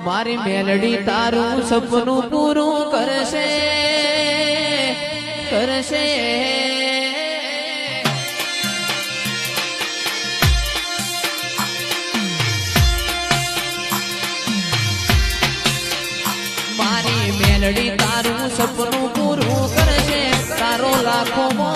મારી મેલડી તારું સપનું પૂરું કરશે કરશે મારી મેલડી તારું સપનું પૂરું કરશે તારો લાખો